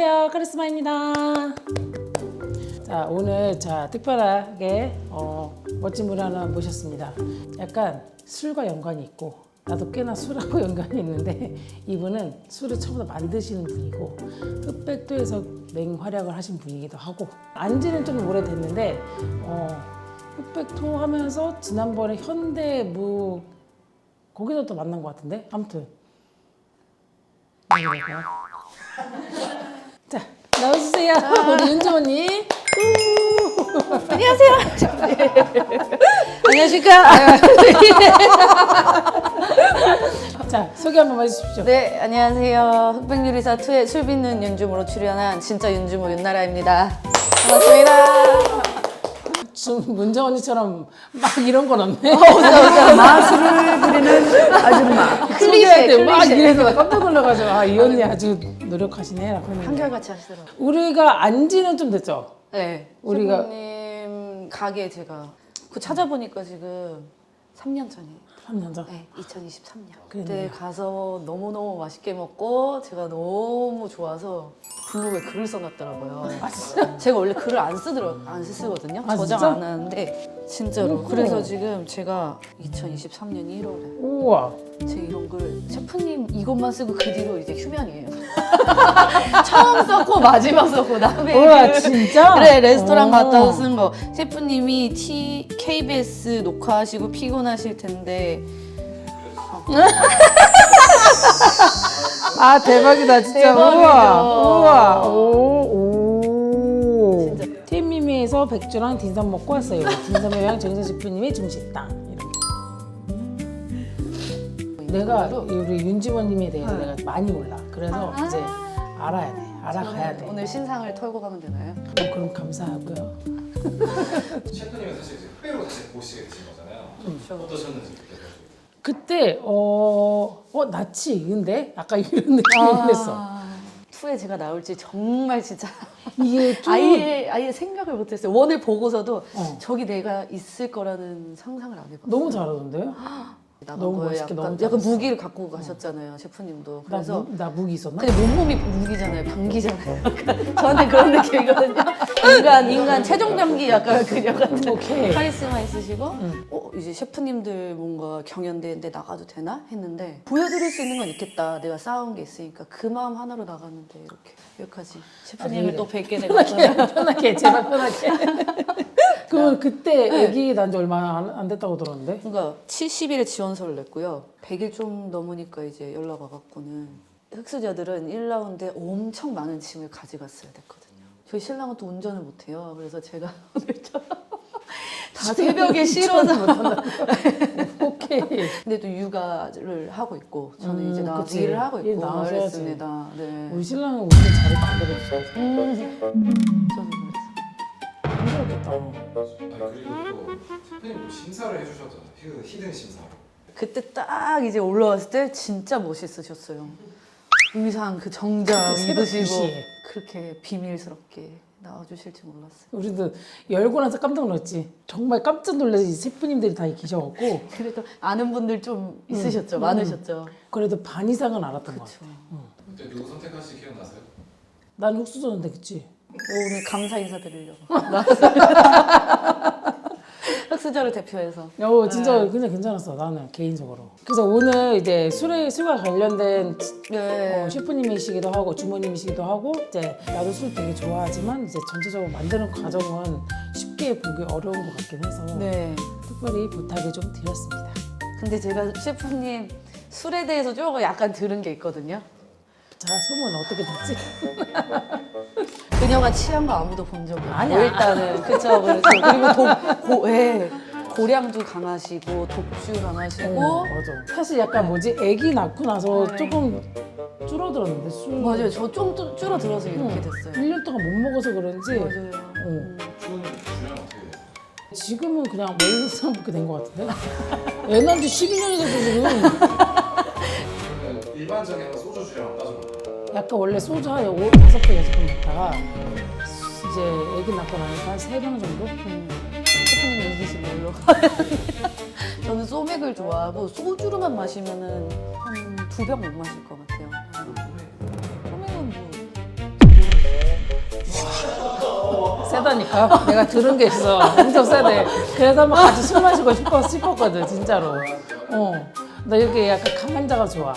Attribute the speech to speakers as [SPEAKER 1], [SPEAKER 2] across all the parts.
[SPEAKER 1] 안녕하세요, 카리스마입니다. 자, 오늘 특별하게 멋진 분 하나 모셨습니다. 약간 술과 연관이 있고 나도 꽤나 술하고 연관이 있는데 이분은 술을 처음부터 만드시는 분이고 흑백도에서 맹활약을 하신 분이기도 하고 안지는 좀 오래됐는데 흑백도 하면서 지난번에 현대무 거기서 또 만난 것 같은데 아무튼 자, 나와주세요. 우리 윤주원님.
[SPEAKER 2] 안녕하세요. 안녕하십니까.
[SPEAKER 1] 자, 소개 한번 해주십시오.
[SPEAKER 2] 네, 안녕하세요. 흑백요리사 2의 술 빚는 윤주모로 출연한 진짜 윤주모 윤나라입니다. 반갑습니다.
[SPEAKER 1] 좀 문정 언니처럼 막 이런 건 없네.
[SPEAKER 3] 마술을 부리는 아줌마.
[SPEAKER 1] 소개할 때 막
[SPEAKER 2] 클리셰.
[SPEAKER 1] 이래서 나 깜짝 놀라가지고 이 언니 아주 노력하시네 라고 했는데
[SPEAKER 2] 한결같이 하시더라고요.
[SPEAKER 1] 우리가 안지는 좀 됐죠?
[SPEAKER 2] 네,
[SPEAKER 1] 우리가-
[SPEAKER 2] 셰프님 가게 제가 찾아보니까 지금 3년 전이에요.
[SPEAKER 1] 3년 전.
[SPEAKER 2] 네, 2023년.
[SPEAKER 1] 그랬네요.
[SPEAKER 2] 그때 가서 너무너무 맛있게 먹고 제가 너무 좋아서 블로그에 글을 써놨더라고요. 제가 원래 글을 안 쓰거든요.
[SPEAKER 1] 아,
[SPEAKER 2] 저장
[SPEAKER 1] 진짜?
[SPEAKER 2] 안 하는데 진짜로.
[SPEAKER 1] 오.
[SPEAKER 2] 그래서 지금 제가 2023년 1월에
[SPEAKER 1] 우와.
[SPEAKER 2] 제 이런 글 셰프님 이것만 쓰고 그 뒤로 이제 휴면이에요. 처음 썼고 마지막 썼고 다음에
[SPEAKER 1] 우와, 진짜?
[SPEAKER 2] 그래 레스토랑
[SPEAKER 1] 오.
[SPEAKER 2] 갔다 와서 쓴 거. 셰프님이 KBS 녹화하시고 피곤하실 텐데
[SPEAKER 1] 아, 대박이다, 진짜.
[SPEAKER 2] 대박이죠.
[SPEAKER 1] 우와. 오. 팀미미에서 백주랑 딘섬 먹고 왔어요. 딘섬의 여행 정선 셰프님의 중식당. 내가 우리 윤지원님에 대해서 내가 많이 몰라. 그래서 이제 알아야 돼. 알아가야 돼.
[SPEAKER 2] 오늘 신상을 털고 가면 되나요?
[SPEAKER 1] 그럼 감사하고요.
[SPEAKER 4] 셰프님은 사실 이제 흑백으로 다시 보시게 되신 거잖아요. 어떠셨는지 그때
[SPEAKER 1] 그때 낯이 익은데? 약간 이런 느낌이 했어.
[SPEAKER 2] 투에 제가 나올지 정말 진짜
[SPEAKER 1] 이게 좀
[SPEAKER 2] 아예 생각을 못했어요. 원을 보고서도
[SPEAKER 1] 어.
[SPEAKER 2] 저기 내가 있을 거라는 상상을 안 해봤어요.
[SPEAKER 1] 너무 잘하던데요?
[SPEAKER 2] 나간
[SPEAKER 1] 너무
[SPEAKER 2] 거예요.
[SPEAKER 1] 멋있게
[SPEAKER 2] 약간,
[SPEAKER 1] 너무
[SPEAKER 2] 약간
[SPEAKER 1] 잘했어.
[SPEAKER 2] 무기를 갖고 가셨잖아요, 셰프님도. 그래서
[SPEAKER 1] 나 무기 있었나?
[SPEAKER 2] 근데 몸이 무기잖아요, 방기잖아요. 약간 저한테 그런 느낌이거든요. 인간 최종 병기 약간 그녀 같은
[SPEAKER 1] 오케이.
[SPEAKER 2] 카리스마 있으시고 이제 셰프님들 뭔가 경연대회인데 나가도 되나 했는데 보여드릴 수 있는 건 있겠다. 내가 쌓아온 게 있으니까 그 마음 하나로 나갔는데 이렇게 여기까지 셰프님을
[SPEAKER 1] 네.
[SPEAKER 2] 또 뵙게 돼가지고
[SPEAKER 1] 편하게, 제발 편하게. 그럼 그때 애기 난 지 얼마 안 됐다고 들었는데?
[SPEAKER 2] 그러니까 70일에 지원서를 냈고요. 100일 좀 넘으니까 이제 연락 와갖고는 흑수저들은 1라운드에 엄청 많은 짐을 가져갔어야 됐거든요. 저희 신랑은 또 운전을 못해요. 그래서 제가 오늘처럼 다 새벽에 실어서
[SPEAKER 1] 오케이.
[SPEAKER 2] 근데 또 육아를 하고 있고 저는 이제 나와서
[SPEAKER 1] 그치.
[SPEAKER 2] 일을 하고
[SPEAKER 1] 일
[SPEAKER 2] 있고
[SPEAKER 1] 나와서 해야지.
[SPEAKER 2] 그랬습니다. 네.
[SPEAKER 1] 우리 신랑은 운전 잘해도 안 되겠어.
[SPEAKER 2] 저는
[SPEAKER 1] 힘들었겠다.
[SPEAKER 4] 아니 그리고 또 셰프님 또 심사를 해주셨잖아요. 히든 심사로.
[SPEAKER 2] 그때 딱 이제 올라왔을 때 진짜 멋있으셨어요. 의상 그 정장
[SPEAKER 1] 그때 새벽
[SPEAKER 2] 입으시고
[SPEAKER 1] 2시에.
[SPEAKER 2] 그렇게 비밀스럽게 나와주실지 몰랐어요.
[SPEAKER 1] 우리도 열고 나서 깜짝 놀랐지. 정말 깜짝 놀라서 이 셰프님들이 다 계셔갖고
[SPEAKER 2] 그래도 아는 분들 좀 있으셨죠? 많으셨죠?
[SPEAKER 1] 그래도 반 이상은 알았던 것 같아.
[SPEAKER 4] 그때 누구 선택하시 기억나세요?
[SPEAKER 1] 난 흑수저인데 그치?
[SPEAKER 2] 오늘 감사 인사드리려고 흑수저를 대표해서
[SPEAKER 1] 진짜 그냥 괜찮았어 나는 개인적으로. 그래서 오늘 이제 술과 관련된
[SPEAKER 2] 네.
[SPEAKER 1] 셰프님이시기도 하고 주모님이시기도 하고 이제 나도 술 되게 좋아하지만 이제 전체적으로 만드는 과정은 쉽게 보기 어려운 것 같긴 해서
[SPEAKER 2] 네.
[SPEAKER 1] 특별히 부탁을 좀 드렸습니다.
[SPEAKER 2] 근데 제가 셰프님 술에 대해서 조금 약간 들은 게 있거든요.
[SPEAKER 1] 자, 소문 어떻게 됐지?
[SPEAKER 2] 그녀가 취한 거 아무도 본 적이 없고
[SPEAKER 1] 아니야.
[SPEAKER 2] 일단은 그쵸. 그리고 고량도 강하시고 독주 강하시고
[SPEAKER 1] 맞아. 사실 약간 아기 낳고 나서
[SPEAKER 2] 네.
[SPEAKER 1] 조금 줄어들었는데 술.
[SPEAKER 2] 맞아요. 저 좀 줄어들어서 이렇게
[SPEAKER 1] 응.
[SPEAKER 2] 됐어요.
[SPEAKER 1] 1년 동안 못 먹어서 그런지
[SPEAKER 2] 맞아요.
[SPEAKER 4] 주연 어떻게 돼요?
[SPEAKER 1] 지금은 그냥 멀리서 먹게 된 것 같은데? 애 낳은 지 12년이 됐어 지금.
[SPEAKER 4] 그러면 일반적인 한번 소주 주량 따져볼까요?
[SPEAKER 1] 약간 원래 소주 한 5, 5배, 6배 먹다가 이제 애기 낳고 나니까 한 3병 정도?
[SPEAKER 2] 셰프님 이기신 걸로. 저는 소맥을 좋아하고 소주로만 마시면은 한 2병 못 마실 것 같아요. 소맥은 뭐
[SPEAKER 1] 세다니까. 내가 들은 게 있어. 엄청 세대. 그래서 한번 같이 술 마시고 싶었거든, 진짜로. 나 이렇게 약간 강한 자가 좋아.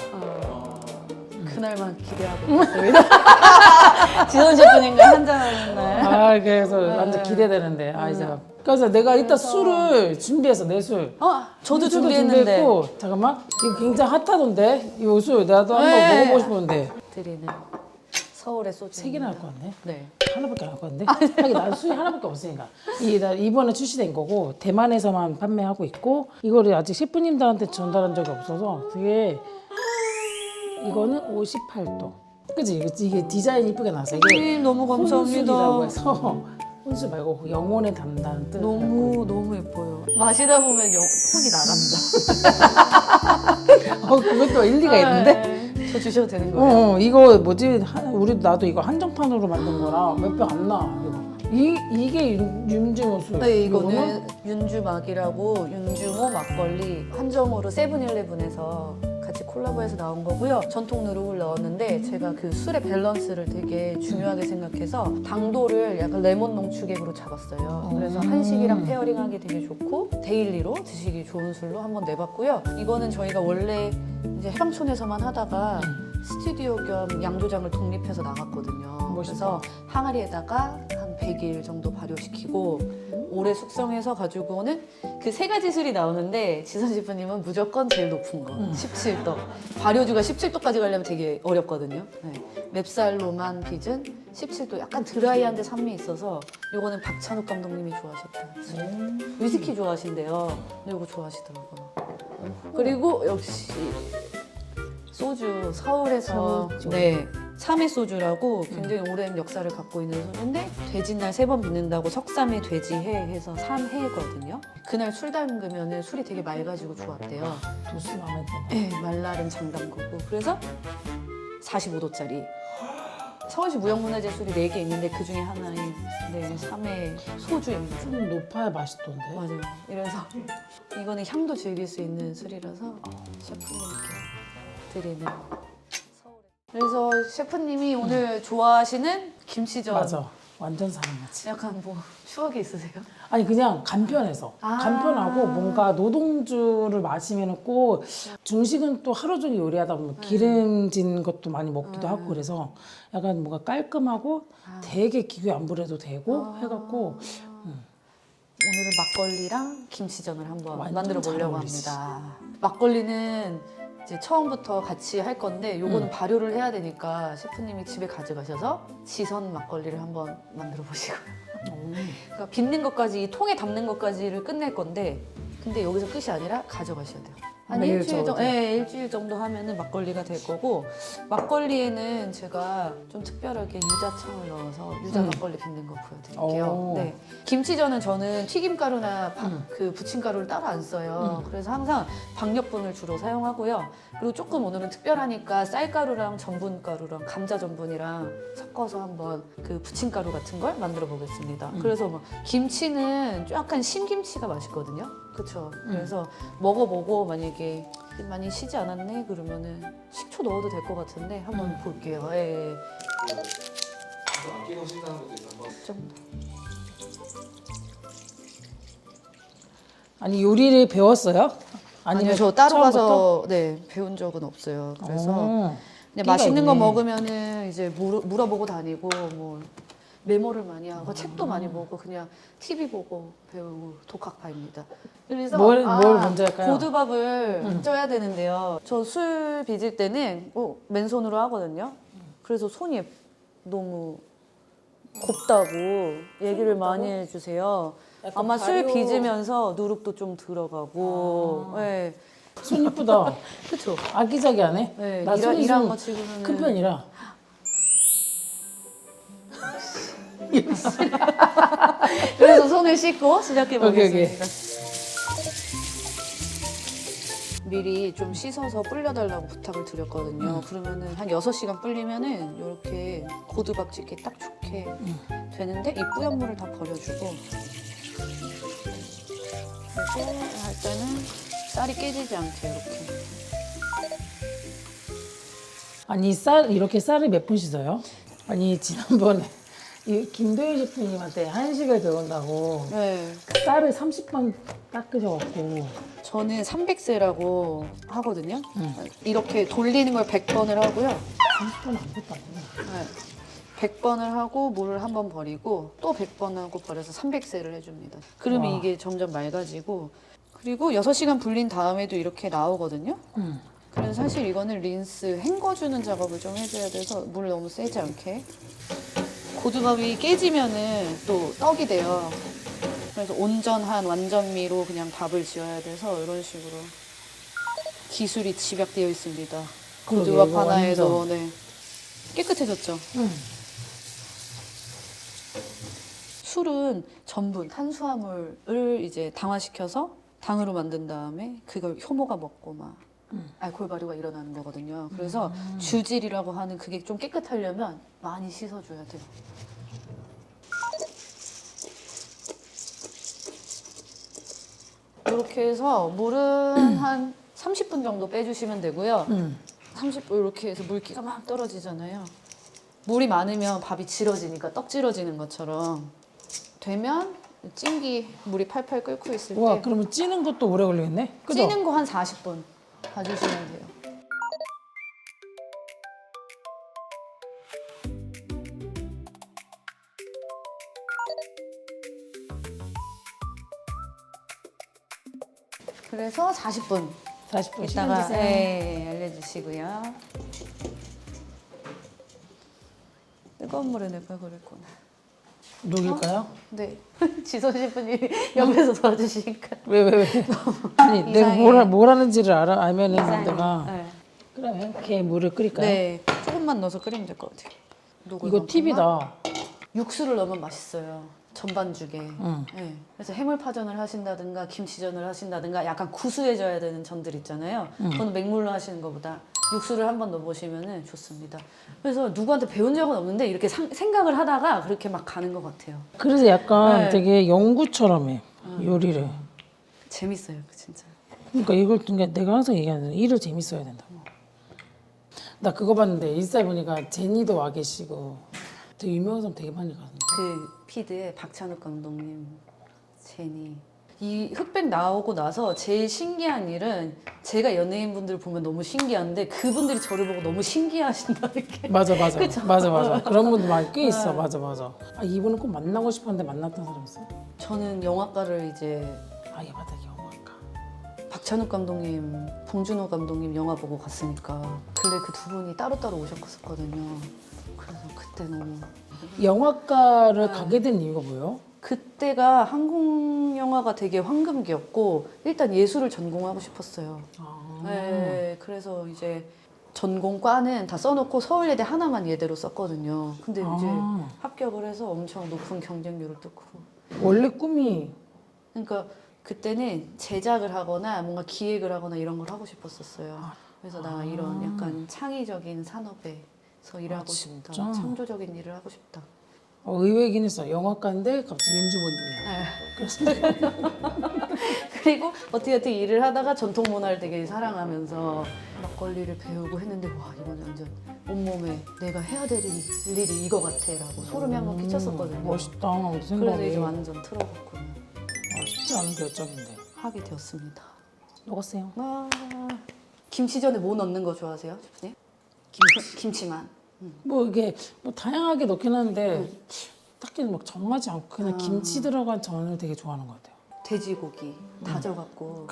[SPEAKER 2] 그날만 기대하고 있습니다. 지선 셰프님과 한잔하는 날.
[SPEAKER 1] 아, 그래서 완전 기대되는데. 아, 이제. 그래서 내가 이따 술을 준비했어, 내 술.
[SPEAKER 2] 저도
[SPEAKER 1] 술도
[SPEAKER 2] 준비했는데.
[SPEAKER 1] 준비했고, 잠깐만. 이거 굉장히 핫하던데? 이 술 나도 한번
[SPEAKER 2] 네.
[SPEAKER 1] 먹어보고 싶었는데.
[SPEAKER 2] 드리는 서울의 소주.
[SPEAKER 1] 세 개나 할 것 같네.
[SPEAKER 2] 네.
[SPEAKER 1] 하나밖에 안 할 것 같은데? 하긴 나도 술이 하나밖에 없으니까. 나 이번에 출시된 거고 대만에서만 판매하고 있고 이거를 아직 셰프님들한테 전달한 적이 없어서 되게 이거는 58도. 그치? 이게 디자인 이쁘게 나왔어. 이게
[SPEAKER 2] 너무 감사합니다.
[SPEAKER 1] 혼술이라고 해서 혼술 말고 그 영혼의 담다는 뜻.
[SPEAKER 2] 너무 예뻐요. 마시다 보면 혼이 나간다.
[SPEAKER 1] 그것도 일리가 있는데?
[SPEAKER 2] 저 주셔도 되는 거예요?
[SPEAKER 1] 이거 뭐지? 나도 이거 한정판으로 만든 거라 몇 병 안 나. 이게 윤주모 술.
[SPEAKER 2] 네, 이거는 윤주막이라고 윤주모 막걸리 한정으로 세븐일레븐에서 같이 콜라보해서 나온 거고요. 전통 누룩을 넣었는데 제가 그 술의 밸런스를 되게 중요하게 생각해서 당도를 약간 레몬 농축액으로 잡았어요. 그래서 한식이랑 페어링하기 되게 좋고 데일리로 드시기 좋은 술로 한번 내봤고요. 이거는 저희가 원래 이제 해방촌에서만 하다가 스튜디오 겸 양조장을 독립해서 나갔거든요. 그래서 항아리에다가 한 100일 정도 발효시키고 오래 숙성해서 가지고 오는 그 세 가지 술이 나오는데 지선 셰프님은 무조건 제일 높은 거 17도. 발효주가 17도까지 가려면 되게 어렵거든요. 네. 맵쌀로만 빚은 17도 약간 드라이한데 산미 있어서 요거는 박찬욱 감독님이 좋아하셨다. 위스키 좋아하신대요. 근데 요거 좋아하시더라고요. 그리고 역시 소주 서울에서 네 삼해 소주라고 굉장히 오랜 역사를 갖고 있는 소주인데 돼지날 3번 빚는다고 석삼회 돼지해 해서 3회거든요. 그날 술 담그면 술이 되게 맑아지고 좋았대요.
[SPEAKER 1] 도수 마음에 드네.
[SPEAKER 2] 네, 말라름 장담고고 그래서 45도짜리 서울시 무형문화재 술이 4개 있는데 그 중에 하나인 네, 3회 소주입니다.
[SPEAKER 1] 좀 높아야 맛있던데.
[SPEAKER 2] 맞아요. 이래서 이거는 향도 즐길 수 있는 술이라서 셰프님께 드리는 그래서 셰프님이 오늘 좋아하시는 김치전
[SPEAKER 1] 맞아. 완전 사랑하지.
[SPEAKER 2] 약간 뭐 추억이 있으세요?
[SPEAKER 1] 아니 그냥 간편해서 간편하고 뭔가 노동주를 마시면 꼭 중식은 또 하루 종일 요리하다 보면 기름진 것도 많이 먹기도 하고 그래서 약간 뭔가 깔끔하고 되게 기계 안 부려도 되고 해갖고
[SPEAKER 2] 오늘은 막걸리랑 김치전을 한번
[SPEAKER 1] 완전
[SPEAKER 2] 만들어
[SPEAKER 1] 잘
[SPEAKER 2] 보려고
[SPEAKER 1] 어울리지.
[SPEAKER 2] 합니다. 막걸리는 이제 처음부터 같이 할 건데 요거는 발효를 해야 되니까 셰프님이 집에 가져가셔서 지선 막걸리를 한번 만들어 보시고요. 그러니까 빚는 것까지 이 통에 담는 것까지를 끝낼 건데 근데 여기서 끝이 아니라 가져가셔야 돼요. 한
[SPEAKER 1] 매일
[SPEAKER 2] 일주일 정도,
[SPEAKER 1] 저어도.
[SPEAKER 2] 네, 일주일 정도 하면은 막걸리가 될 거고 막걸리에는 제가 좀 특별하게 유자청을 넣어서 유자 막걸리 빚는 거 보여드릴게요.
[SPEAKER 1] 오.
[SPEAKER 2] 네. 김치전은 저는 튀김가루나 그 부침가루를 따로 안 써요. 그래서 항상 박력분을 주로 사용하고요. 그리고 조금 오늘은 특별하니까 쌀가루랑 전분가루랑 감자 전분이랑 섞어서 한번 그 부침가루 같은 걸 만들어 보겠습니다. 그래서 뭐 김치는 약간 신김치가 맛있거든요. 그렇죠. 그래서 먹어보고 만약에 많이 시지 않았네 그러면은 식초 넣어도 될 것 같은데 한번 볼게요. 예.
[SPEAKER 4] 안 끼고 신다는 것도 있어. 한번
[SPEAKER 2] 좀
[SPEAKER 1] 아니 요리를 배웠어요?
[SPEAKER 2] 아니요, 저 따로
[SPEAKER 1] 처음부터?
[SPEAKER 2] 가서 네 배운 적은 없어요. 그래서
[SPEAKER 1] 오,
[SPEAKER 2] 근데
[SPEAKER 1] 끼가
[SPEAKER 2] 맛있는 거
[SPEAKER 1] 있네.
[SPEAKER 2] 먹으면은 이제 물어보고 다니고 뭐 메모를 많이 하고 책도 많이 보고 그냥 TV 보고 배우고 독학파입니다. 그래서
[SPEAKER 1] 뭘 먼저 할까요?
[SPEAKER 2] 고두밥을 쪄야 되는데요. 저 술 빚을 때는 맨손으로 하거든요. 그래서 손이 너무 곱다고 얘기를 많이 해주세요.
[SPEAKER 1] 약간
[SPEAKER 2] 아마 술
[SPEAKER 1] 발효-
[SPEAKER 2] 빚으면서 누룩도 좀 들어가고. 네.
[SPEAKER 1] 손 이쁘다.
[SPEAKER 2] 그쵸?
[SPEAKER 1] 아기자기하네.
[SPEAKER 2] 네,
[SPEAKER 1] 나 손이
[SPEAKER 2] 일한
[SPEAKER 1] 좀
[SPEAKER 2] 거 치고는
[SPEAKER 1] 큰 편이라.
[SPEAKER 2] 그래서 손을 씻고 시작해
[SPEAKER 1] 오케이, 오케이.
[SPEAKER 2] 보겠습니다. 미리 좀 씻어서 불려달라고 부탁을 드렸거든요. 그러면은 한 6시간 불리면은 이렇게 고두밥 찍기 딱 좋게 되는데 이 뿌연물을 다 버려주고 그리고 할 때는 쌀이 깨지지 않게 이렇게
[SPEAKER 1] 아니 이렇게 쌀을 몇 분 씻어요? 아니 지난번에 이 김도현 셰프님한테 한식을 배운다고
[SPEAKER 2] 네.
[SPEAKER 1] 쌀을 30번 닦으셔갖고
[SPEAKER 2] 저는 300세라고 하거든요. 이렇게 돌리는 걸 100번을 하고요.
[SPEAKER 1] 30번 아무것도 아니야.
[SPEAKER 2] 네. 100번을 하고 물을 한 번 버리고 또 100번 하고 버려서 300세를 해줍니다. 그러면
[SPEAKER 1] 와.
[SPEAKER 2] 이게 점점 맑아지고 그리고 6시간 불린 다음에도 이렇게 나오거든요. 그래서 사실 이거는 린스 헹궈주는 작업을 좀 해줘야 돼서 물 너무 세지 않게 고두밥이 깨지면은 또 떡이 돼요. 그래서 온전한 완전미로 그냥 밥을 지어야 돼서 이런 식으로 기술이 집약되어 있습니다.
[SPEAKER 1] 그러게,
[SPEAKER 2] 고두밥
[SPEAKER 1] 이거
[SPEAKER 2] 하나에도
[SPEAKER 1] 완전.
[SPEAKER 2] 네. 깨끗해졌죠.
[SPEAKER 1] 응.
[SPEAKER 2] 술은 전분, 탄수화물을 이제 당화시켜서 당으로 만든 다음에 그걸 효모가 먹고 막 알코올 발효가 일어나는 거거든요. 그래서 주질이라고 하는 그게 좀 깨끗하려면 많이 씻어줘야 돼요. 이렇게 해서 물은 한 30분 정도 빼주시면 되고요. 30분 이렇게 해서 물기가 막 떨어지잖아요. 물이 많으면 밥이 질어지니까 떡 질어지는 것처럼 되면 찜기 물이 팔팔 끓고 있을
[SPEAKER 1] 와,
[SPEAKER 2] 때
[SPEAKER 1] 그러면 찌는 것도 오래 걸리겠네? 그죠?
[SPEAKER 2] 찌는 거 한 40분 봐주시면 돼요. 그래서 40분
[SPEAKER 1] 40분
[SPEAKER 2] 이따가
[SPEAKER 1] 시간 주세요.
[SPEAKER 2] 네, 알려주시고요. 뜨거운 물에 내가 그랬구나.
[SPEAKER 1] 녹일까요?
[SPEAKER 2] 네, 지선 셰프님 옆에서 도와주시니까.
[SPEAKER 1] 왜? 아니, 내가
[SPEAKER 2] 이상해.
[SPEAKER 1] 뭘 하는지를 알면은 내가.
[SPEAKER 2] 네.
[SPEAKER 1] 그러면 이렇게 물을 끓일까요?
[SPEAKER 2] 네, 조금만 넣어서 끓이면 될 것 같아요. 녹을
[SPEAKER 1] 이거
[SPEAKER 2] 만큼만.
[SPEAKER 1] 팁이다.
[SPEAKER 2] 육수를 넣으면 맛있어요. 전반죽에. 네. 그래서 해물파전을 하신다든가 김치전을 하신다든가 약간 구수해져야 되는 전들 있잖아요. 그거는 맹물로 하시는 것보다 육수를 한번 넣어보시면 좋습니다. 그래서 누구한테 배운 적은 없는데 이렇게 생각을 하다가 그렇게 막 가는 것 같아요.
[SPEAKER 1] 그래서 약간
[SPEAKER 2] 네.
[SPEAKER 1] 되게 연구처럼 해, 요리를.
[SPEAKER 2] 재밌어요, 진짜.
[SPEAKER 1] 그러니까 이걸 그러니까 내가 항상 얘기하는 일을 재밌어야 된다고. 나 그거 봤는데 인스타에 보니까 제니도 와 계시고 되게 유명한 사람 되게 많이 가던데.
[SPEAKER 2] 그 피드의 박찬욱 감독님, 제니. 이 흑백 나오고 나서 제일 신기한 일은 제가 연예인분들 보면 너무 신기한데 그분들이 저를 보고 너무 신기하신다는 게.
[SPEAKER 1] 맞아.
[SPEAKER 2] 그쵸?
[SPEAKER 1] 맞아. 그런 분들 많이 꽤 있어. 맞아. 아, 이분은 꼭 만나고 싶었는데 만났던 사람 있어?
[SPEAKER 2] 저는 영화과를 이제
[SPEAKER 1] 아, 얘 맞다, 영화가.
[SPEAKER 2] 박찬욱 감독님, 봉준호 감독님 영화 보고 갔으니까 근데 그 두 분이 따로따로 오셨었거든요. 그래서 그때 너무
[SPEAKER 1] 영화과를 가게 된 이유가 뭐예요?
[SPEAKER 2] 그때가 한국 영화가 되게 황금기였고 일단 예술을 전공하고 싶었어요. 네, 그래서 이제 전공과는 다 써놓고 서울예대 하나만 예대로 썼거든요. 근데 이제 합격을 해서 엄청 높은 경쟁률을 뚫고
[SPEAKER 1] 원래 꿈이
[SPEAKER 2] 그러니까 그때는 제작을 하거나 뭔가 기획을 하거나 이런 걸 하고 싶었었어요. 그래서 나 이런 약간 창의적인 산업에서 일하고 싶다.
[SPEAKER 1] 진짜?
[SPEAKER 2] 창조적인 일을 하고 싶다.
[SPEAKER 1] 의외긴 했어. 영화과인데 갑자기 윤주본이야.
[SPEAKER 2] 그리고 어떻게 일을 하다가 전통 문화를 되게 사랑하면서 막걸리를 배우고 했는데 와 이건 완전 온몸에 내가 해야 될 일이 이거 같아라고 소름이 한번 끼쳤었거든요.
[SPEAKER 1] 멋있다.
[SPEAKER 2] 그래서
[SPEAKER 1] 생각이.
[SPEAKER 2] 이제 완전 틀어봤구나.
[SPEAKER 1] 쉽지 않은 결정인데.
[SPEAKER 2] 하게 되었습니다.
[SPEAKER 1] 먹었어요.
[SPEAKER 2] 와 김치전에 뭐 넣는 거 좋아하세요, 셰프님? 김치만.
[SPEAKER 1] 뭐 이게 뭐 다양하게 넣긴 하는데 딱히 막 정하지 않고 그냥 김치 들어간 전을 되게 좋아하는 것 같아요.
[SPEAKER 2] 돼지고기 다져갖고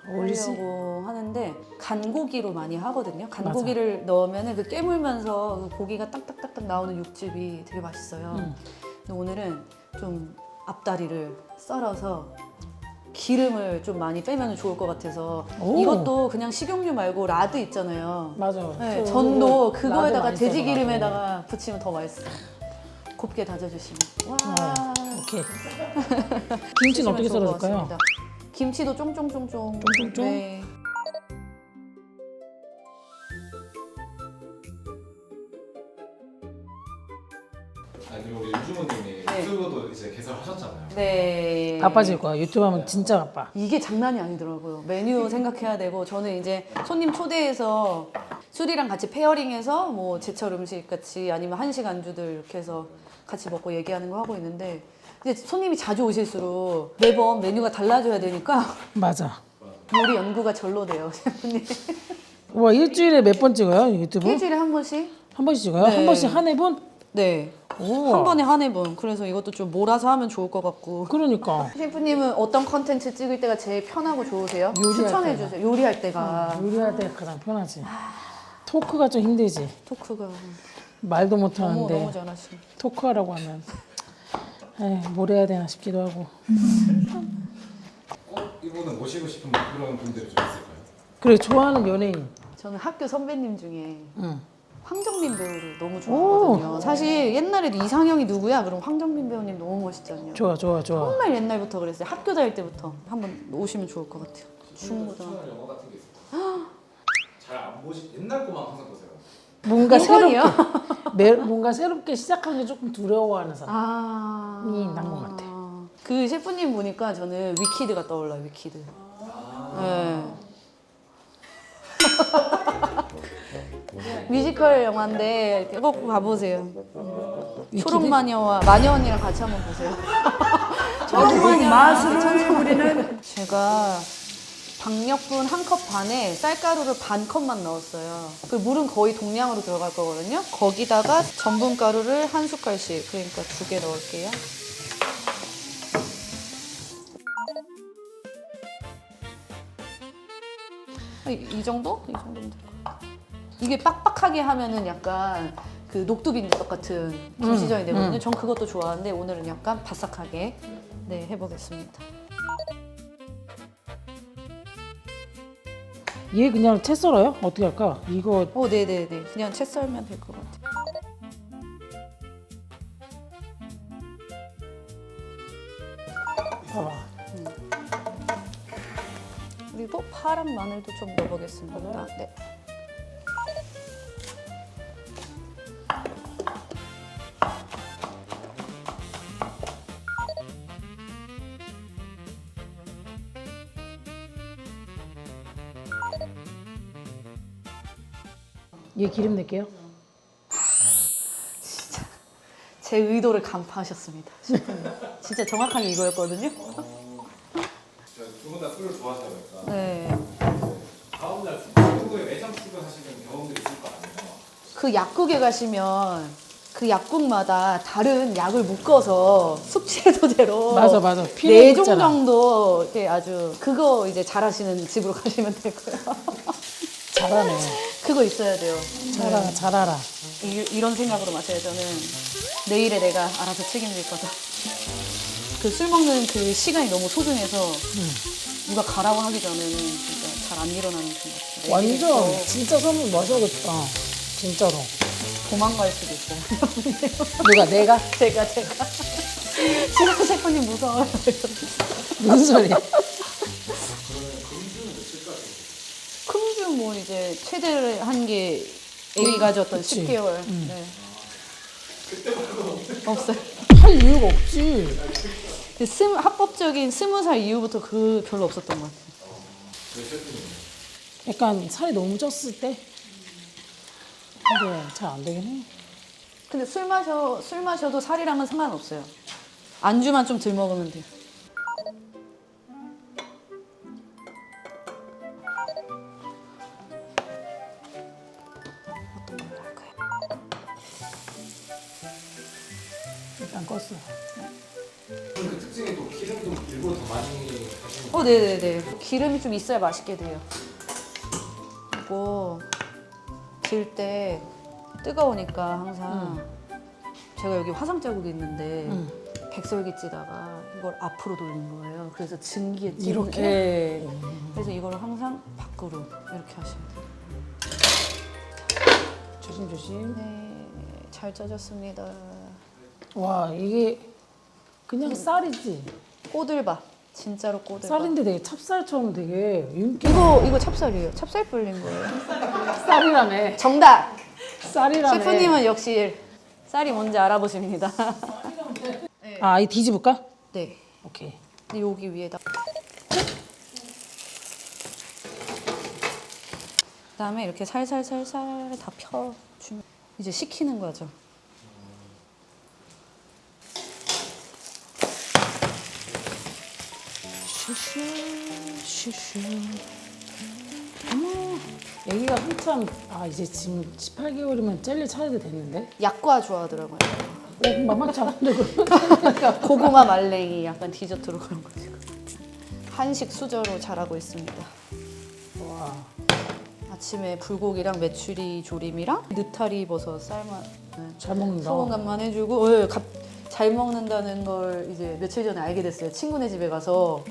[SPEAKER 1] 어울리지?
[SPEAKER 2] 하려고 하는데 간고기로 많이 하거든요. 간고기를 넣으면 그 깨물면서 그 고기가 딱딱딱딱 나오는 육즙이 되게 맛있어요. 근데 오늘은 좀 앞다리를 썰어서 기름을 좀 많이 빼면 좋을 것 같아서
[SPEAKER 1] 오.
[SPEAKER 2] 이것도 그냥 식용유 말고 라드 있잖아요.
[SPEAKER 1] 맞아.
[SPEAKER 2] 네,
[SPEAKER 1] 저
[SPEAKER 2] 전도
[SPEAKER 1] 라드
[SPEAKER 2] 그거에다가
[SPEAKER 1] 많이
[SPEAKER 2] 돼지
[SPEAKER 1] 써서
[SPEAKER 2] 기름에다가 부치면 더 맛있어요. 곱게 다져주시면. 와.
[SPEAKER 1] 오케이. 김치는 어떻게
[SPEAKER 2] 좋을 것
[SPEAKER 1] 썰어줄까요?
[SPEAKER 2] 같습니다. 김치도 쫑쫑쫑쫑.
[SPEAKER 1] 쫑쫑쫑?
[SPEAKER 2] 네.
[SPEAKER 4] 아니 그리고 우리 유주모님이
[SPEAKER 2] 네.
[SPEAKER 4] 유튜브도 이제 개설하셨잖아요.
[SPEAKER 2] 네.
[SPEAKER 1] 바빠질 거야. 유튜브 하면 진짜 바빠.
[SPEAKER 2] 이게 장난이 아니더라고요. 메뉴 생각해야 되고 저는 이제 손님 초대해서 술이랑 같이 페어링해서 뭐 제철 음식 같이 아니면 한식 안주들 이렇게 해서 같이 먹고 얘기하는 거 하고 있는데 이제 손님이 자주 오실수록 매번 메뉴가 달라져야 되니까
[SPEAKER 1] 맞아.
[SPEAKER 2] 요리 연구가 절로 돼요, 셰프님.
[SPEAKER 1] 와, 일주일에 몇 번 찍어요? 유튜브?
[SPEAKER 2] 일주일에 한 번씩?
[SPEAKER 1] 한 번씩 찍어요?
[SPEAKER 2] 네.
[SPEAKER 1] 한 번씩 한 해분?
[SPEAKER 2] 네.
[SPEAKER 1] 오.
[SPEAKER 2] 한 번에 한 해분. 그래서 이것도 좀 몰아서 하면 좋을 것 같고.
[SPEAKER 1] 그러니까.
[SPEAKER 2] 셰프님은 어떤 컨텐츠 찍을 때가 제일 편하고 좋으세요?
[SPEAKER 1] 요리할
[SPEAKER 2] 추천해
[SPEAKER 1] 때가.
[SPEAKER 2] 주세요. 요리할 때가.
[SPEAKER 1] 요리할 때 가장 편하지. 토크가 좀 힘들지.
[SPEAKER 2] 토크가
[SPEAKER 1] 말도 못
[SPEAKER 2] 너무
[SPEAKER 1] 하는데
[SPEAKER 2] 잘하시네.
[SPEAKER 1] 토크하라고 하면 에이, 뭘 해야 되나 싶기도 하고.
[SPEAKER 4] 이분은 모시고 싶은 그런 분들이 좀 있을까요?
[SPEAKER 1] 그래, 좋아하는 연예인.
[SPEAKER 2] 저는 학교 선배님 중에
[SPEAKER 1] 응.
[SPEAKER 2] 황정민 배우를 너무 좋아하거든요. 사실 옛날에도 이상형이 누구야? 그럼 황정민 배우님 너무 멋있잖아요.
[SPEAKER 1] 좋아.
[SPEAKER 2] 정말 옛날부터 그랬어요. 학교 다닐 때부터 한번 오시면 좋을 것 같아요. 중고등학교.
[SPEAKER 4] 추천할 영화 같은 게 있을까요? 잘 안 보시 옛날 거만 항상 보세요.
[SPEAKER 1] 뭔가 새롭게
[SPEAKER 2] 인턴이요?
[SPEAKER 1] 뭔가 새롭게 시작하는 게 조금 두려워하는 사람이
[SPEAKER 2] 아.
[SPEAKER 1] 난 것 같아.
[SPEAKER 2] 그 셰프님 보니까 저는 위키드가 떠올라요. 위키드. 네. 뮤지컬 영화인데 꼭 봐보세요. 초록마녀와 마녀 언니랑 같이 한번 보세요.
[SPEAKER 3] 그 마술을 부리는
[SPEAKER 2] 제가 박력분 한 컵 반에 쌀가루를 반 컵만 넣었어요. 그 물은 거의 동량으로 들어갈 거거든요. 거기다가 전분가루를 한 숟갈씩, 그러니까 2개 넣을게요. 이 정도? 이 정도면 될 것 같아요. 이게 빡빡하게 하면은 약간 그 녹두빈떡 같은 김치전이 되거든요. 전 그것도 좋아하는데 오늘은 약간 바삭하게 네, 해보겠습니다.
[SPEAKER 1] 얘 그냥 채 썰어요? 어떻게 할까? 이거
[SPEAKER 2] 네네네. 그냥 채 썰면 될 것 같아요.
[SPEAKER 1] 봐봐.
[SPEAKER 2] 그리고 파란 마늘도 좀 넣어보겠습니다. 네.
[SPEAKER 1] 얘 기름 낼게요.
[SPEAKER 2] 제 의도를 간파하셨습니다. 셰프님. 진짜 정확하게 이거였거든요.
[SPEAKER 4] 두 분 다 술을 좋아하시니까
[SPEAKER 2] 네.
[SPEAKER 4] 다음 날 친구의 매장 출근하시는 경험들이 있을 거 아니에요?
[SPEAKER 2] 그 약국에 가시면 그 약국마다 다른 약을 묶어서 숙취 소재로
[SPEAKER 1] 맞아.
[SPEAKER 2] 4종
[SPEAKER 1] 있잖아.
[SPEAKER 2] 정도 이렇게 아주 그거 이제 잘하시는 집으로 가시면 되고요.
[SPEAKER 1] 잘하네.
[SPEAKER 2] 그거 있어야 돼요.
[SPEAKER 1] 잘 알아.
[SPEAKER 2] 이런 생각으로 마셔요. 저는 내일에 내가 알아서 책임질 거다. 그 술 먹는 그 시간이 너무 소중해서 누가 가라고 하기 전에는 진짜 잘 안 일어나는 것 같아요.
[SPEAKER 1] 완전 진짜 선물 마셔야겠다. 진짜로.
[SPEAKER 2] 도망갈 수도 있어요.
[SPEAKER 1] 누가 내가?
[SPEAKER 2] 제가 지금 셰프님 무서워요.
[SPEAKER 1] 무슨 소리야?
[SPEAKER 2] 금주 뭐 이제 최대를 한 게 A가 줬던
[SPEAKER 1] 그치.
[SPEAKER 2] 10개월. 네. 없어요.
[SPEAKER 1] 할 이유가 없지.
[SPEAKER 2] 합법적인 20살 이후부터 그 별로 없었던 것 같아요.
[SPEAKER 1] 약간 살이 너무 쪘을 때. 근데 잘 안 되긴 해.
[SPEAKER 2] 근데 술 마셔도 살이랑은 상관없어요. 안주만 좀 덜 먹으면 돼요. 어떤 걸로 할까요?
[SPEAKER 1] 일단 껐어.
[SPEAKER 4] 그 특징이 또 기름 좀 일부러 더 많이 하시는
[SPEAKER 2] 네네네. 기름이 좀 있어야 맛있게 돼요. 이거 질 때 뜨거우니까 항상 제가 여기 화상 자국이 있는데 백설기 찌다가 이걸 앞으로 돌린 거예요. 그래서 증기에 찌는
[SPEAKER 1] 이렇게?
[SPEAKER 2] 게. 그래서 이걸 항상 밖으로 이렇게 하시면 돼요.
[SPEAKER 1] 조심조심.
[SPEAKER 2] 네, 잘 짜졌습니다.
[SPEAKER 1] 와, 이게 그냥 쌀이지.
[SPEAKER 2] 꼬들밥. 진짜로 꼬들밥.
[SPEAKER 1] 쌀인데 되게 찹쌀처럼 되게 윤기.
[SPEAKER 2] 이거 찹쌀이에요. 찹쌀 불린 거예요.
[SPEAKER 1] 쌀이라며.
[SPEAKER 2] 정답!
[SPEAKER 1] 쌀이라며.
[SPEAKER 2] 셰프님은 역시 쌀이 뭔지 알아보십니다.
[SPEAKER 1] 아, 이 뒤집을까?
[SPEAKER 2] 네.
[SPEAKER 1] 오케이.
[SPEAKER 2] 근데 여기 위에다 그다음에 이렇게 살살살살 다 펴주면 이제 식히는 거죠.
[SPEAKER 1] 슈슈. 어머, 애기가 한참 이제 지금 18개월이면 젤리 차려도 됐는데?
[SPEAKER 2] 약과 좋아하더라고요.
[SPEAKER 1] 만만치 않은데 그럼.
[SPEAKER 2] 고구마 말랭이 약간 디저트로 그런 거 지금. 한식 수저로 잘하고 있습니다.
[SPEAKER 1] 와.
[SPEAKER 2] 아침에 불고기랑 메추리 조림이랑 느타리 버섯 삶아
[SPEAKER 1] 잘 먹는다.
[SPEAKER 2] 소금간만 해주고 잘 먹는다는 걸 이제 며칠 전에 알게 됐어요. 친구네 집에 가서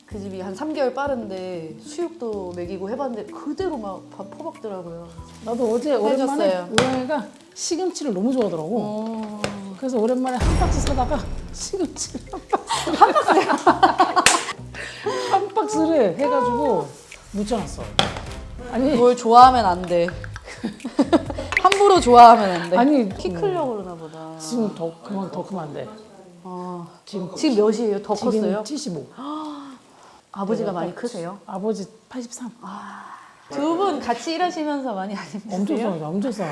[SPEAKER 2] 그 집이 한 3개월 빠른데 수육도 먹이고 해봤는데 그대로 막 밥 퍼먹더라고요.
[SPEAKER 1] 나도 어제 오랜만에
[SPEAKER 2] 해줬어요.
[SPEAKER 1] 우리 아이가 시금치를 너무 좋아하더라고. 그래서 오랜만에 한 박스 사다가 시금치를 한 박스를 해가지고 묻혀놨어. 아니
[SPEAKER 2] 뭘 좋아하면 안 돼. 함부로 좋아하면 안 돼.
[SPEAKER 1] 아니,
[SPEAKER 2] 키 크려고 그러나 보다.
[SPEAKER 1] 지금 더 크면 안 돼. 지금
[SPEAKER 2] 지금 몇이에요? 더
[SPEAKER 1] 지금
[SPEAKER 2] 컸어요?
[SPEAKER 1] 75.
[SPEAKER 2] 아버지가 많이 크세요?
[SPEAKER 1] 아버지 83.
[SPEAKER 2] 두 분 같이 일하시면서 많이 안 힘드세요?
[SPEAKER 1] 엄청 싸, 엄청 싸.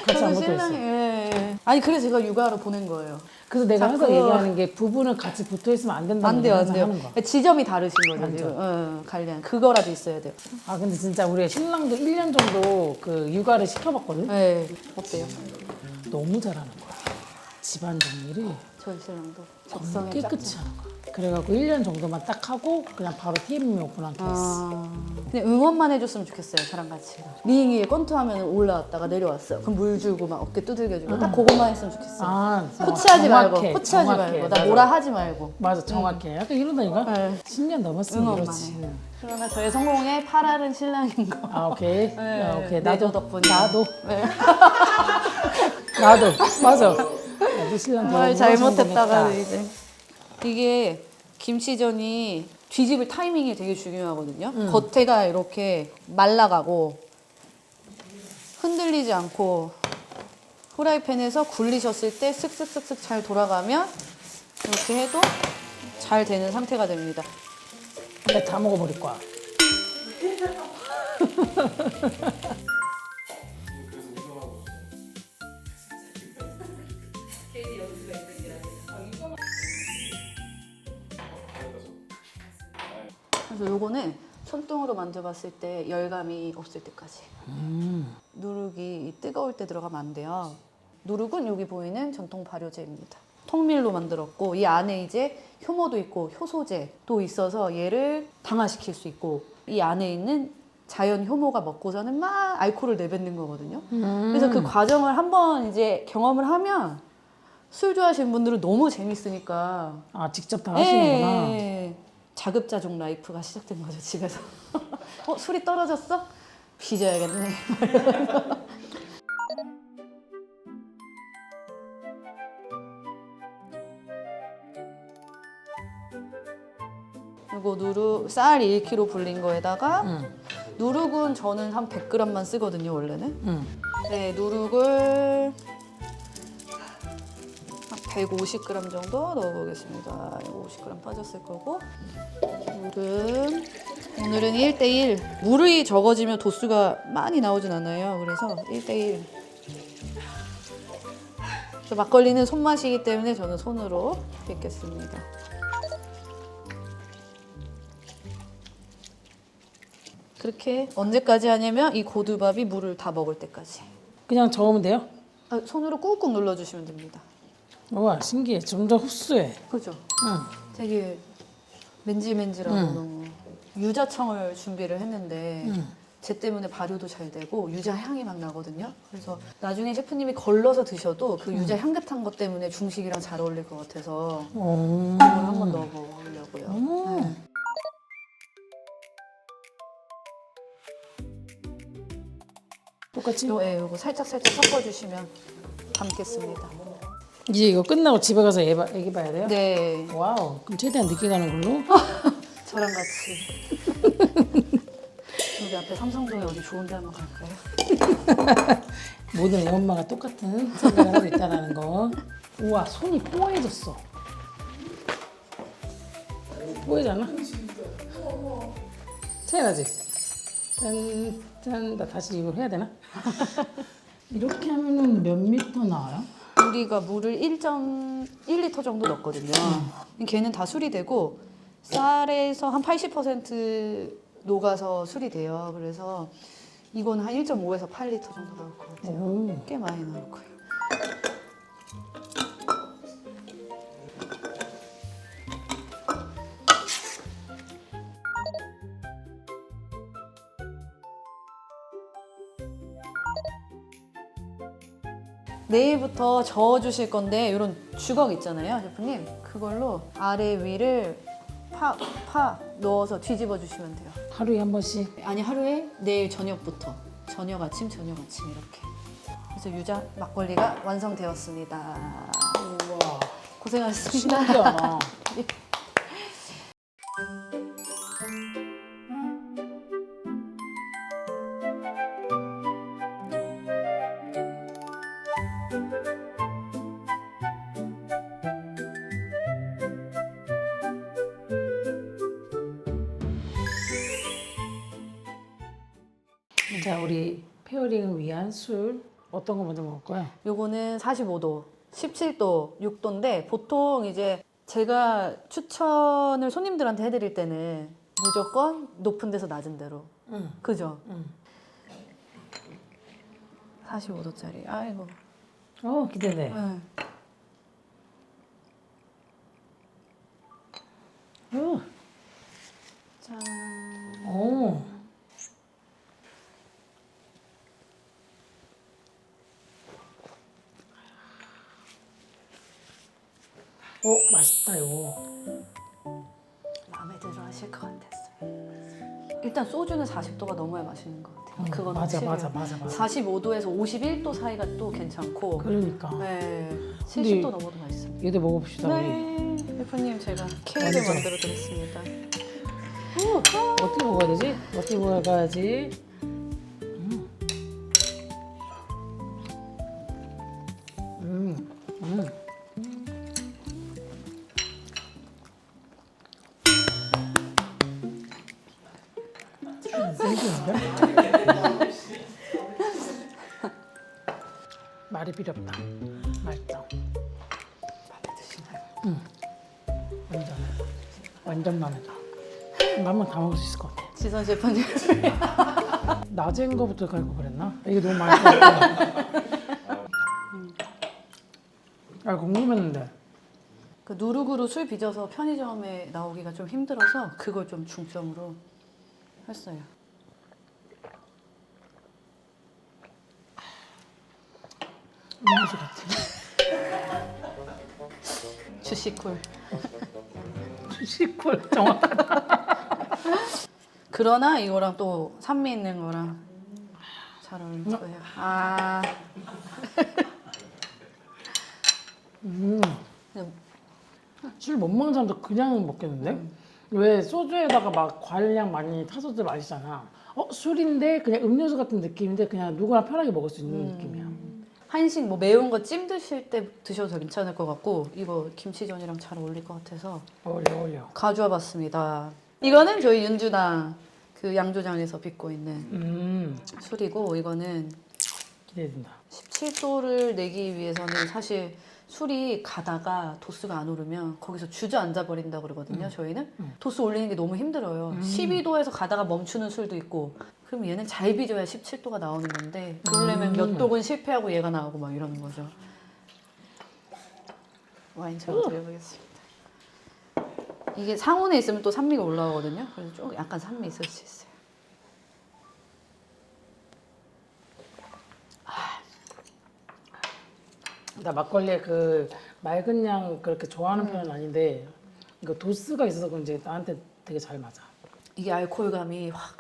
[SPEAKER 1] 같이 안
[SPEAKER 2] 저도
[SPEAKER 1] 붙어 있어.
[SPEAKER 2] 신랑이 아니 그래서 제가 육아로 보낸 거예요.
[SPEAKER 1] 그래서 내가 항상
[SPEAKER 2] 자꾸-
[SPEAKER 1] 얘기하는 게 부부는 같이 붙어 있으면 안 된다는
[SPEAKER 2] 안 돼요,
[SPEAKER 1] 얘기
[SPEAKER 2] 안
[SPEAKER 1] 항상
[SPEAKER 2] 돼요.
[SPEAKER 1] 하는 거야.
[SPEAKER 2] 지점이 다르신 거죠
[SPEAKER 1] 완전.
[SPEAKER 2] 지금. 관련 그거라도 있어야 돼요.
[SPEAKER 1] 근데 진짜 우리 신랑도 1년 정도 그 육아를 시켜봤거든.
[SPEAKER 2] 네, 어때요?
[SPEAKER 1] 너무 잘하는 거야. 집안 정리를
[SPEAKER 2] 저희 신랑도
[SPEAKER 1] 너무
[SPEAKER 2] 적성에
[SPEAKER 1] 깨끗이 하는 거야. 그래갖고 1년 정도만 딱 하고 그냥 바로 TMI 오픈한 케이스.
[SPEAKER 2] 근데 응원만 해줬으면 좋겠어요, 저랑 같이. 링 위에 권투하면 올라왔다가 내려왔어요. 그럼 물 주고 막 어깨 두들겨주고 딱 그것만 했으면 좋겠어요. 코치하지 말고,
[SPEAKER 1] 정확해,
[SPEAKER 2] 코치하지
[SPEAKER 1] 정확해.
[SPEAKER 2] 말고, 나
[SPEAKER 1] 맞아.
[SPEAKER 2] 뭐라 하지 말고.
[SPEAKER 1] 맞아, 정확해. 약간 이러다니까?
[SPEAKER 2] 네.
[SPEAKER 1] 10년 넘었으면
[SPEAKER 2] 응원만
[SPEAKER 1] 그렇지.
[SPEAKER 2] 해. 그러나 저의 성공의 팔알은 신랑인 거.
[SPEAKER 1] 오케이.
[SPEAKER 2] 네,
[SPEAKER 1] 오케이.
[SPEAKER 2] 내조 덕분에.
[SPEAKER 1] 나도.
[SPEAKER 2] 네.
[SPEAKER 1] 나도. 맞아. 나도 신랑
[SPEAKER 2] 정말
[SPEAKER 1] 되고
[SPEAKER 2] 잘못했다가
[SPEAKER 1] 성공했다.
[SPEAKER 2] 이제 이게 김치전이 뒤집을 타이밍이 되게 중요하거든요. 겉에가 이렇게 말라가고 흔들리지 않고 후라이팬에서 굴리셨을 때 슥슥슥슥 잘 돌아가면 이렇게 해도 잘 되는 상태가 됩니다.
[SPEAKER 1] 내가 다 먹어버릴 거야.
[SPEAKER 2] 그래서 요거는 손등으로 만져봤을 때 열감이 없을 때까지. 누룩이 뜨거울 때 들어가면 안 돼요. 누룩은 여기 보이는 전통 발효제입니다. 통밀로 만들었고 이 안에 이제 효모도 있고 효소제도 있어서 얘를 당화시킬 수 있고 이 안에 있는 자연 효모가 먹고서는 막 알코올을 내뱉는 거거든요. 그래서 그 과정을 한번 이제 경험을 하면 술 좋아하시는 분들은 너무 재밌으니까
[SPEAKER 1] 직접 다 하시는구나.
[SPEAKER 2] 예. 자급자족 라이프가 시작된 거죠, 집에서. 술이 떨어졌어? 빚어야겠네. 그리고 누룩, 쌀 1kg 불린 거에다가 누룩은 저는 한 100g만 쓰거든요, 원래는. 네, 누룩을 한 150g 정도 넣어보겠습니다. 50g 빠졌을 거고. 물은 오늘은 1대1. 물이 적어지면 도수가 많이 나오진 않아요. 그래서 1대1. 막걸리는 손맛이기 때문에 저는 손으로 빚겠습니다. 그렇게 언제까지 하냐면 이 고두밥이 물을 다 먹을 때까지.
[SPEAKER 1] 그냥 저으면 돼요?
[SPEAKER 2] 손으로 꾹꾹 눌러주시면 됩니다.
[SPEAKER 1] 우와, 신기해. 좀 더 흡수해.
[SPEAKER 2] 그죠?
[SPEAKER 1] 응.
[SPEAKER 2] 되게 맨질맨질하고 너무 유자청을 준비를 했는데 쟤 때문에 발효도 잘 되고 유자 향이 막 나거든요. 그래서 나중에 셰프님이 걸러서 드셔도 그 유자 향긋한 것 때문에 중식이랑 잘 어울릴 것 같아서 이걸 한번 넣어보려고요. 네.
[SPEAKER 1] 똑같이?
[SPEAKER 2] 요거 살짝 섞어주시면 담겠습니다.
[SPEAKER 1] 이제 이거 끝나고 집에 가서 애기 봐야 돼요?
[SPEAKER 2] 네,
[SPEAKER 1] 와우. 그럼 최대한 늦게 가는 걸로?
[SPEAKER 2] 저랑 같이. 여기 앞에 삼성동에 어디 좋은 데 한번 갈까요?
[SPEAKER 1] 모든 애 엄마가 똑같은 생각을 하고 있다는 거. 우와, 손이 뽀해졌어. 뽀해잖아? 차이나지? 짠. 짠, 나 다시 이걸 해야 되나? 이렇게 하면은 몇 미터 나와요?
[SPEAKER 2] 우리가 물을 1.1리터 정도 넣었거든요. 걔는 다 술이 되고 쌀에서 한 80% 녹아서 술이 돼요. 그래서 이건 한 1.5에서 8리터 정도 나올 것 같아요.
[SPEAKER 1] 오.
[SPEAKER 2] 꽤 많이 나올 거예요. 내일부터 저어주실 건데 이런 주걱 있잖아요, 셰프님. 그걸로 아래 위를 파 넣어서 뒤집어 주시면 돼요.
[SPEAKER 1] 하루에 한 번씩.
[SPEAKER 2] 아니 하루에 내일 저녁부터 저녁 아침 이렇게. 그래서 유자 막걸리가 완성되었습니다.
[SPEAKER 1] 우와.
[SPEAKER 2] 고생하셨습니다.
[SPEAKER 1] 신기하다. 자, 우리 페어링을 위한 술 어떤 거 먼저 먹을까요?
[SPEAKER 2] 요거는 45도, 17도, 6도인데 보통 이제 제가 추천을 손님들한테 해드릴 때는 무조건 높은 데서 낮은 데로.
[SPEAKER 1] 응.
[SPEAKER 2] 그죠?
[SPEAKER 1] 응.
[SPEAKER 2] 45도짜리. 아이고.
[SPEAKER 1] 기대돼.
[SPEAKER 2] 응. 짠.
[SPEAKER 1] 오. 맛있다 이거.
[SPEAKER 2] 마음에 들어 하실 것 같았어요. 일단 소주는 40도가 넘어야 맛있는 것 같아요. 그건
[SPEAKER 1] 맞아,
[SPEAKER 2] 확실해요.
[SPEAKER 1] 맞아.
[SPEAKER 2] 45도에서 51도 사이가 또 괜찮고.
[SPEAKER 1] 그러니까.
[SPEAKER 2] 네.
[SPEAKER 1] 근데
[SPEAKER 2] 70도 넘어도 맛있습니다.
[SPEAKER 1] 얘도 먹어봅시다 우리.
[SPEAKER 2] 네. 셰프님 제가 케이크를
[SPEAKER 1] 완전.
[SPEAKER 2] 만들어 드렸습니다.
[SPEAKER 1] 어떻게 먹어야 되지? 어떻게 먹어야지? 말이 필요 없다. 맛있다.
[SPEAKER 2] 마음에 드시나요?
[SPEAKER 1] 완전 마음에 들어. 한번 다 먹을 수 있을 것 같아.
[SPEAKER 2] 지선 셰프님.
[SPEAKER 1] 낮은 거부터 갈 거 그랬나? 이게 너무 맛있어. 궁금했는데.
[SPEAKER 2] 그 누룩으로 술 빚어서 편의점에 나오기가 좀 힘들어서 그걸 좀 중점으로 했어요.
[SPEAKER 1] 음료수 같아.
[SPEAKER 2] 주시쿨.
[SPEAKER 1] 시콜 정확하다.
[SPEAKER 2] 그러나 이거랑 또 산미 있는 거랑 잘 어울릴 거예요. 아. 그냥
[SPEAKER 1] 술 못 먹는 사람도 그냥 먹겠는데? 왜 소주에다가 막 과일향 많이 타서들 마시잖아. 술인데 그냥 음료수 같은 느낌인데 그냥 누구나 편하게 먹을 수 있는 느낌이야.
[SPEAKER 2] 한식 뭐 매운 거 찜 드실 때 드셔도 괜찮을 것 같고 이거 김치전이랑 잘 어울릴 것 같아서
[SPEAKER 1] 어울려.
[SPEAKER 2] 가져와 봤습니다. 이거는 저희 윤주당 그 양조장에서 빚고 있는 술이고 이거는
[SPEAKER 1] 기대된다.
[SPEAKER 2] 17도를 내기 위해서는 사실 술이 가다가 도수가 안 오르면 거기서 주저앉아 버린다 그러거든요. 저희는 도수 올리는 게 너무 힘들어요. 12도에서 가다가 멈추는 술도 있고 그럼 얘는 잘 빚어야 17도가 나오는 건데 그러려면 몇 독은 실패하고 얘가 나오고 막 이러는 거죠. 와인 잘 드려보겠습니다. 이게 상온에 있으면 또 산미가 올라오거든요. 그래서 좀 약간 산미 있을 수 있어요.
[SPEAKER 1] 나 막걸리에 그 맑은 양 그렇게 좋아하는 편은 아닌데 이거 도수가 있어서 그런지 나한테 되게 잘 맞아.
[SPEAKER 2] 이게 알코올감이 확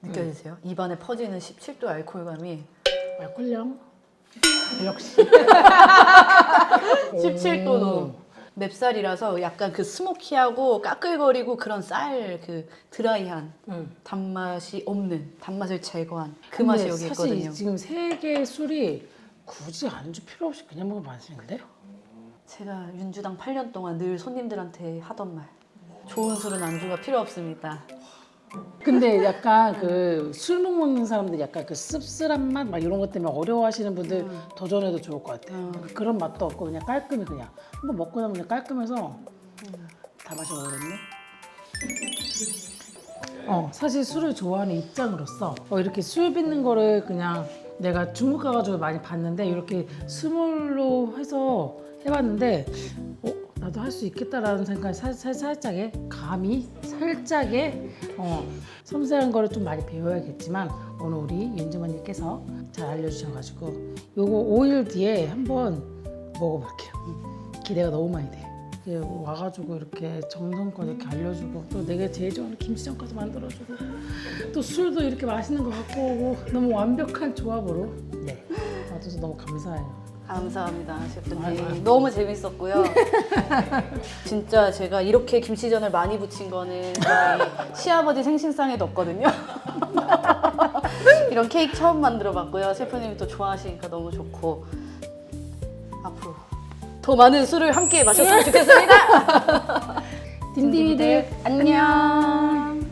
[SPEAKER 2] 느껴지세요? 입안에 퍼지는 17도 알코올감이
[SPEAKER 1] 막걸리 향? 역시.
[SPEAKER 2] 17도도 맵쌀이라서 약간 그 스모키하고 까끌거리고 그런 쌀 그 드라이한 단맛이 없는 단맛을 제거한 그 맛이 여기
[SPEAKER 1] 사실
[SPEAKER 2] 있거든요.
[SPEAKER 1] 지금 세 개의 술이 굳이 안주 필요 없이 그냥 먹으면 맛있는데?
[SPEAKER 2] 제가 윤주당 8년 동안 늘 손님들한테 하던 말. 좋은 술은 안주가 필요 없습니다.
[SPEAKER 1] 근데 약간 그 술 못 먹는 사람들 약간 그 씁쓸한 맛 막 이런 것 때문에 어려워하시는 분들 도전해도 좋을 것 같아요. 그런 맛도 없고 그냥 깔끔히 그냥 한번 먹고 나면 그냥 깔끔해서 다 마셔버렸네. 사실 술을 좋아하는 입장으로서 이렇게 술 빚는 거를 그냥 내가 중국 가가지고 많이 봤는데 이렇게 스몰로 해서 해봤는데 나도 할 수 있겠다라는 생각이 살짝의 감이 살짝의 섬세한 거를 좀 많이 배워야겠지만 오늘 우리 윤주머님께서 잘 알려주셔가지고 요거 5일 뒤에 한번 먹어볼게요. 기대가 너무 많이 돼. 이렇게 와가지고 이렇게 정성껏 이렇게 알려주고 또 내가 제일 좋아하는 김치전까지 만들어주고 또 술도 이렇게 맛있는 거 갖고 오고 너무 완벽한 조합으로 와줘서 너무 감사해요.
[SPEAKER 2] 감사합니다, 셰프님. 너무 재밌었고요. 진짜 제가 이렇게 김치전을 많이 부친 거는 저희 시아버지 생신상에도 없거든요. 이런 케이크 처음 만들어 봤고요. 셰프님이 또 좋아하시니까 너무 좋고 앞으로 더 많은 술을 함께 마셨으면 좋겠습니다.
[SPEAKER 1] 딘디미들
[SPEAKER 2] 안녕.